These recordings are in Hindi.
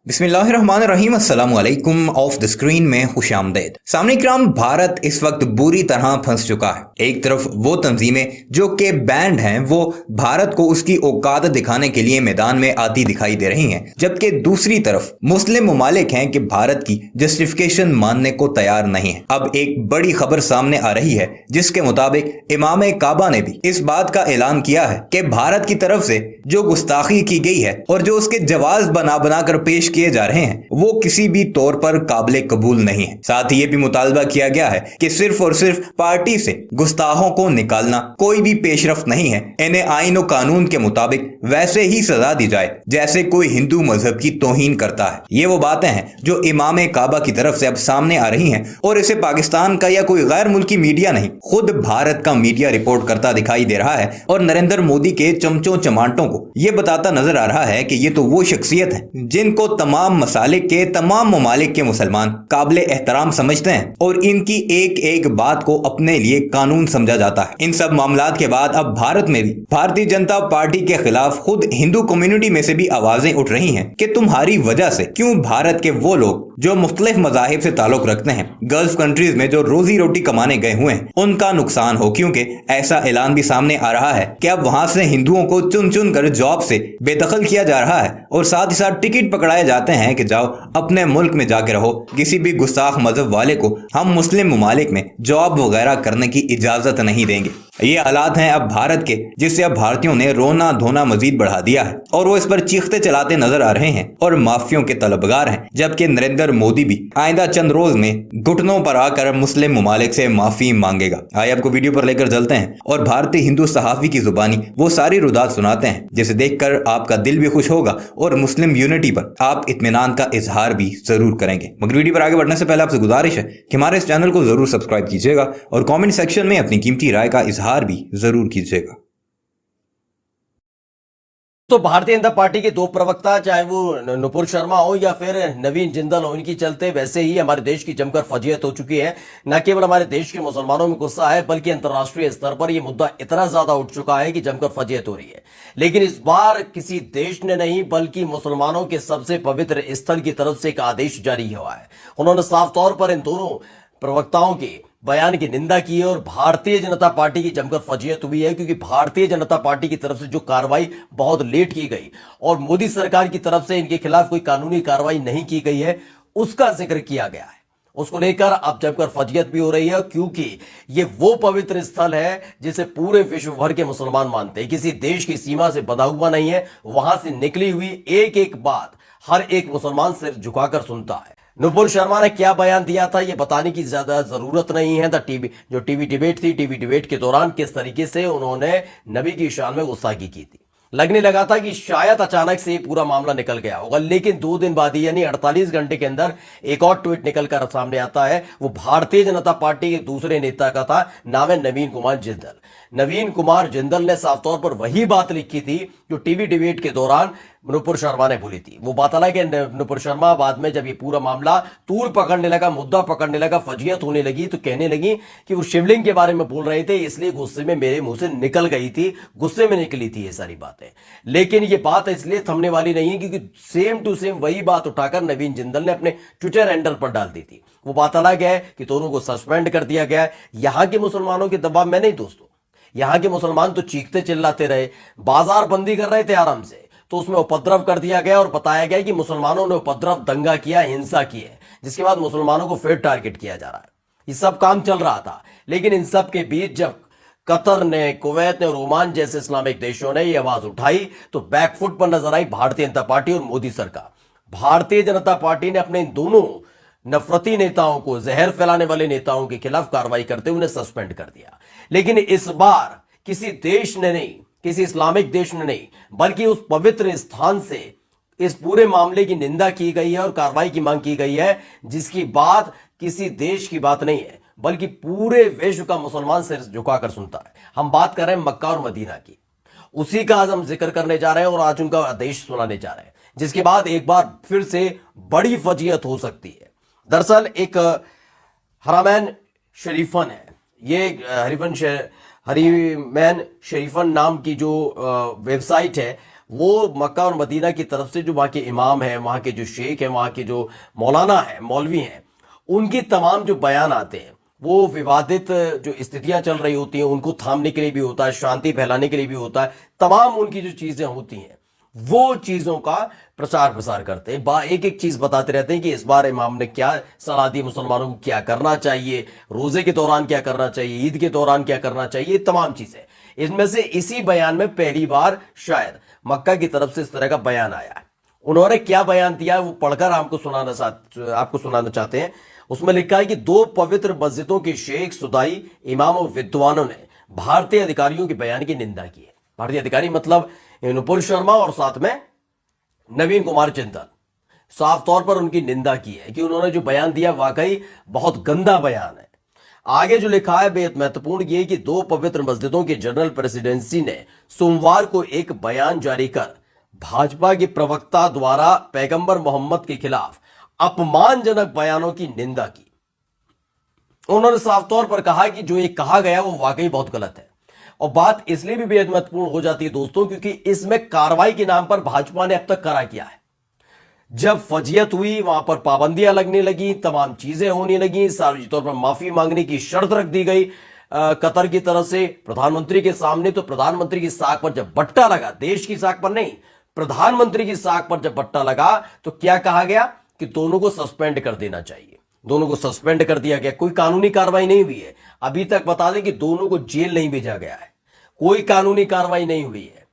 बिस्मिल्लाहिर्रहमानिर्रहीम अस्सलाम वालेकुम। ऑफ द स्क्रीन में खुशामदीद। सामने इकराम, भारत इस वक्त बुरी तरह फंस चुका है। एक तरफ वो तंजीमें जो कि बैंड हैं वो भारत को उसकी औकात दिखाने के लिए मैदान में आती दिखाई दे रही हैं, जबकि दूसरी तरफ मुस्लिम ममालिक हैं कि भारत की जस्टिफिकेशन मानने को तैयार नहीं है। अब एक बड़ी खबर सामने आ रही है जिसके मुताबिक इमाम काबा ने भी इस बात का ऐलान किया है कि भारत की तरफ से जो गुस्ताखी की गई है और जो उसके जवाब बना बनाकर पेश किए जा रहे हैं वो किसी भी तौर पर काबिल कबूल नहीं है। साथ ही ये भी मुतालबा किया गया है कि सिर्फ और सिर्फ पार्टी से गुस्ताखों को निकालना कोई भी पेशरफ्त नहीं है। इन्हें आईन और कानून के मुताबिक वैसे ही सजा दी जाए जैसे कोई हिंदू मजहब की तौहीन करता है। ये वो बातें हैं जो इमाम काबा की तरफ से अब सामने आ रही हैं और इसे पाकिस्तान का या कोई गैर मुल्की मीडिया नहीं, खुद भारत का मीडिया रिपोर्ट करता दिखाई दे रहा है और नरेंद्र मोदी के चमचों चमाटों को यह बताता नजर आ रहा है कि ये तो वो शख्सियत है जिनको तमाम मसालिक के तमाम ममालिक के मुसलमान काबिले एहतराम समझते हैं और इनकी एक एक बात को अपने लिए कानून समझा जाता है। इन सब मामलात के बाद अब भारत में भी भारतीय जनता पार्टी के खिलाफ खुद हिंदू कम्युनिटी में से भी आवाजें उठ रही हैं कि तुम्हारी वजह से क्यों भारत के वो लोग जो मुख्तलिफ मजाहिब से ताल्लुक रखते हैं, गल्फ कंट्रीज में जो रोजी रोटी कमाने गए हुए हैं, उनका नुकसान हो, क्योंकि ऐसा ऐलान भी सामने आ रहा है कि अब वहां से हिंदुओं को चुन चुन कर जॉब से बेदखल किया जा रहा है और साथ ही साथ टिकट पकड़ाए जाते हैं कि जाओ अपने मुल्क में जाके रहो। किसी भी गुस्ताख मजहब वाले को हम मुस्लिम ममालिक में जॉब वगैरह करने की इजाजत नहीं देंगे। ये हालात हैं अब भारत के, जिससे अब भारतीयों ने रोना धोना मजीद बढ़ा दिया है और वो इस पर चीखते चलाते नजर आ रहे हैं और माफियों के तलबगार हैं। जबकि नरेंद्र मोदी भी आइंदा चंद रोज में घुटनों पर आकर मुस्लिम ममालिक से माफी मांगेगा। आइए आपको वीडियो पर लेकर चलते हैं और भारतीय हिंदू सहाफी की जुबानी वो सारी रुदात सुनाते हैं जिसे देखकर आपका दिल भी खुश होगा और मुस्लिम यूनिटी पर आप इत्मीनान का इजहार भी जरूर करेंगे। मगर वीडियो पर आगे बढ़ने से पहले आपसे गुजारिश है कि हमारे इस चैनल को जरूर सब्सक्राइब कीजिएगा और कमेंट सेक्शन में अपनी कीमती राय का इजहार भी जरूर कीजिएगा। तो भारतीय जनता पार्टी के दो प्रवक्ता, चाहे वो नुपुर शर्मा हो या फिर नवीन जिंदल हो, इनकी चलते वैसे ही हमारे देश की जमकर फजीयत हो चुकी है। न केवल हमारे देश के मुसलमानों में गुस्सा है बल्कि अंतर्राष्ट्रीय स्तर पर यह मुद्दा इतना ज्यादा उठ चुका है कि जमकर फजीयत हो रही है। लेकिन इस बार किसी देश ने नहीं बल्कि मुसलमानों के सबसे पवित्र स्थल की तरफ से एक आदेश जारी हुआ है। उन्होंने साफ तौर पर इन दोनों प्रवक्ताओं के बयान की निंदा की है और भारतीय जनता पार्टी की जमकर फजीयत हुई है, क्योंकि भारतीय जनता पार्टी की तरफ से जो कार्रवाई बहुत लेट की गई और मोदी सरकार की तरफ से इनके खिलाफ कोई कानूनी कार्रवाई नहीं की गई है, उसका जिक्र किया गया है। उसको लेकर अब जमकर फजीयत भी हो रही है, क्योंकि ये वो पवित्र स्थल है जिसे पूरे विश्व भर के मुसलमान मानते हैं। किसी देश की सीमा से बंधा हुआ नहीं है, वहां से निकली हुई एक एक बात हर एक मुसलमान सिर झुकाकर सुनता है। नुपुर शर्मा ने क्या बयान दिया था ये बताने की ज्यादा जरूरत नहीं है। टीवी डिबेट थी, टीवी डिबेट के दौरान किस तरीके से उन्होंने नबी की शान में गुस्ताखी की थी। लगने लगा था कि शायद अचानक से पूरा मामला निकल गया होगा, लेकिन 2 दिन बाद ही यानी 48 घंटे के अंदर एक और ट्वीट निकलकर सामने आता है। वो भारतीय जनता पार्टी के दूसरे नेता का था, नाम है नवीन कुमार जिंदल। नवीन कुमार जिंदल ने साफ तौर पर वही बात लिखी थी जो टीवी डिबेट के दौरान नुपुर शर्मा ने बोली थी। वो बात अलग है। नुपुर शर्मा बाद में जब ये पूरा मामला तूल पकड़ने लगा, मुद्दा पकड़ने लगा, फजीयत होने लगी, तो कहने लगी कि वो शिवलिंग के बारे में बोल रहे थे, इसलिए गुस्से में मेरे मुंह से निकल गई थी, गुस्से में निकली थी ये सारी बातें। लेकिन ये बात इसलिए थमने वाली नहीं है क्योंकि सेम टू सेम वही बात उठाकर नवीन जिंदल ने अपने ट्विटर हैंडल पर डाल दी थी। वो बात अलग है कि दोनों को सस्पेंड कर दिया गया है। यहां के मुसलमानों के दबाव में नहीं दोस्तों, यहां के मुसलमान तो चीखते चिल्लाते रहे, बाजार बंदी कर रहे थे आराम से, तो उसमें उपद्रव कर दिया गया और बताया गया कि मुसलमानों ने उपद्रव, दंगा किया, हिंसा की है, जिसके बाद मुसलमानों को फिर टारगेट किया जा रहा है। ये सब काम चल रहा था, लेकिन इन सब के बीच जब कतर ने, कुवैत ने और ओमान जैसे इस्लामिक देशों ने ये आवाज उठाई तो बैकफुट पर नजर आई भारतीय जनता पार्टी और मोदी सरकार। भारतीय जनता पार्टी ने अपने इन दोनों नफरती नेताओं को, जहर फैलाने वाले नेताओं के खिलाफ कार्रवाई करते हुए उन्हें सस्पेंड कर दिया। लेकिन इस बार किसी देश ने नहीं, किसी इस्लामिक देश ने नहीं, बल्कि उस पवित्र स्थान से इस पूरे मामले की निंदा की गई है और कार्रवाई की मांग की गई है, जिसकी बात किसी देश की बात नहीं है बल्कि पूरे विश्व का मुसलमान सिर झुकाकर सुनता है। हम बात कर रहे हैं मक्का और मदीना की, उसी का आज हम जिक्र करने जा रहे हैं और आज उनका आदेश सुनाने जा रहे हैं, जिसके बाद एक बार फिर से बड़ी फजीयत हो सकती है। दरअसल एक हरमैन शरीफन है, ये हरीमैन शरीफन नाम की जो वेबसाइट है वो मक्का और मदीना की तरफ से जो वहाँ के इमाम हैं, वहाँ के जो शेख हैं, वहाँ के जो मौलाना हैं, मौलवी हैं, उनकी तमाम जो बयान आते हैं वो विवादित जो स्थितियां चल रही होती हैं उनको थामने के लिए भी होता है, शांति फैलाने के लिए भी होता है, तमाम उनकी जो चीजें होती हैं वो चीजों का प्रचार प्रसार करते हैं। एक एक चीज बताते रहते हैं कि इस बार इमाम ने क्या सलाह दी मुसलमानों को, क्या करना चाहिए, रोजे के दौरान क्या करना चाहिए, ईद के दौरान क्या करना चाहिए, तमाम चीजें। इनमें से इसी बयान में पहली बार शायद मक्का की तरफ से इस तरह का बयान आया है। उन्होंने क्या बयान दिया है वो पढ़कर आपको सुनाना चाहते हैं। उसमें लिखा है कि 2 पवित्र मस्जिदों के शेख, सुदाई, इमाम और विद्वानों ने भारतीय अधिकारियों के बयान की निंदा की है। भारतीय अधिकारी मतलब नुपुर शर्मा और साथ में नवीन कुमार जिंदल, साफ तौर पर उनकी निंदा की है कि उन्होंने जो बयान दिया वाकई बहुत गंदा बयान है। आगे जो लिखा है बेहद महत्वपूर्ण ये कि 2 पवित्र मस्जिदों की जनरल प्रेसिडेंसी ने सोमवार को एक बयान जारी कर भाजपा के प्रवक्ता द्वारा पैगंबर मोहम्मद के खिलाफ अपमानजनक बयानों की निंदा की। उन्होंने साफ तौर पर कहा कि जो ये कहा गया वो वाकई बहुत गलत है। और बात इसलिए भी बेहद महत्वपूर्ण हो जाती है दोस्तों क्योंकि इसमें कार्रवाई के नाम पर भाजपा ने अब तक करा किया है। जब फजीयत हुई वहां पर पाबंदियां लगने लगी, तमाम चीजें होने लगी, सार्वजनिक तौर पर माफी मांगने की शर्त रख दी गई कतर की तरफ से प्रधानमंत्री के सामने। तो प्रधानमंत्री की साख पर जब बट्टा लगा, देश की साख पर नहीं, प्रधानमंत्री की साख पर जब बट्टा लगा तो क्या कहा गया कि दोनों को सस्पेंड कर देना चाहिए। दोनों को सस्पेंड कर दिया गया, कोई कानूनी कार्रवाई नहीं हुई है। अभी तक बता दें कि दोनों को जेल नहीं भेजा गया है, कोई कानूनी कार्रवाई नहीं हुई है।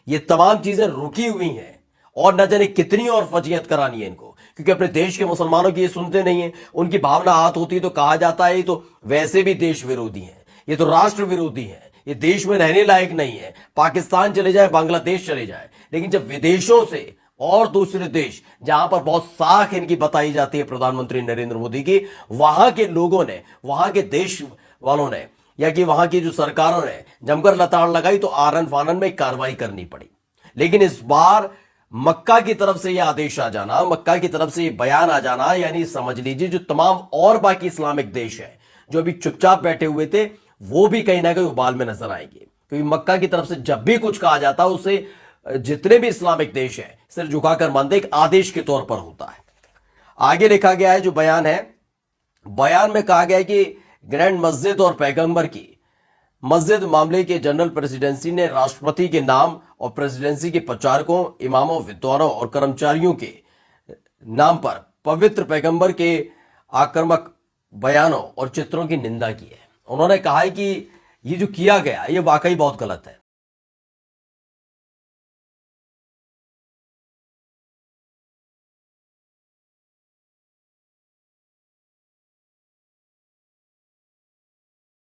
ये तमाम चीजें रुकी हुई हैं और न जाने कितनी और फजीयत करानी है इनको, क्योंकि अपने देश के मुसलमानों की ये सुनते नहीं है। उनकी भावना आहत होती है तो कहा जाता है ये तो वैसे भी देश विरोधी है, ये तो राष्ट्र विरोधी है, ये देश में रहने लायक नहीं है, पाकिस्तान चले जाए, बांग्लादेश चले जाए। लेकिन जब विदेशों से और दूसरे देश जहां पर बहुत साख इनकी बताई जाती है प्रधानमंत्री नरेंद्र मोदी की, वहां के लोगों ने, वहां के देश वालों ने या कि वहां की जो सरकारों ने जमकर लताड़ लगाई तो आरन फानन में कार्रवाई करनी पड़ी। लेकिन इस बार मक्का की तरफ से यह आदेश आ जाना, मक्का की तरफ से यह बयान आ जाना, यानी समझ लीजिए जो तमाम और बाकी इस्लामिक देश है जो अभी चुपचाप बैठे हुए थे वो भी कहीं ना कहीं उबाल में नजर आएंगे। क्योंकि मक्का की तरफ से जब भी कुछ कहा जाता है उसे जितने भी इस्लामिक देश है सिर झुकाकर मानते एक आदेश के तौर पर होता है। आगे लिखा गया है जो बयान है, बयान में कहा गया है कि ग्रैंड मस्जिद और पैगंबर की मस्जिद मामले के जनरल प्रेसिडेंसी ने राष्ट्रपति के नाम और प्रेसिडेंसी के प्रचारकों, इमामों, विद्वानों और कर्मचारियों के नाम पर पवित्र पैगंबर के आक्रामक बयानों और चित्रों की निंदा की है। उन्होंने कहा है कि ये जो किया गया ये वाकई बहुत गलत है।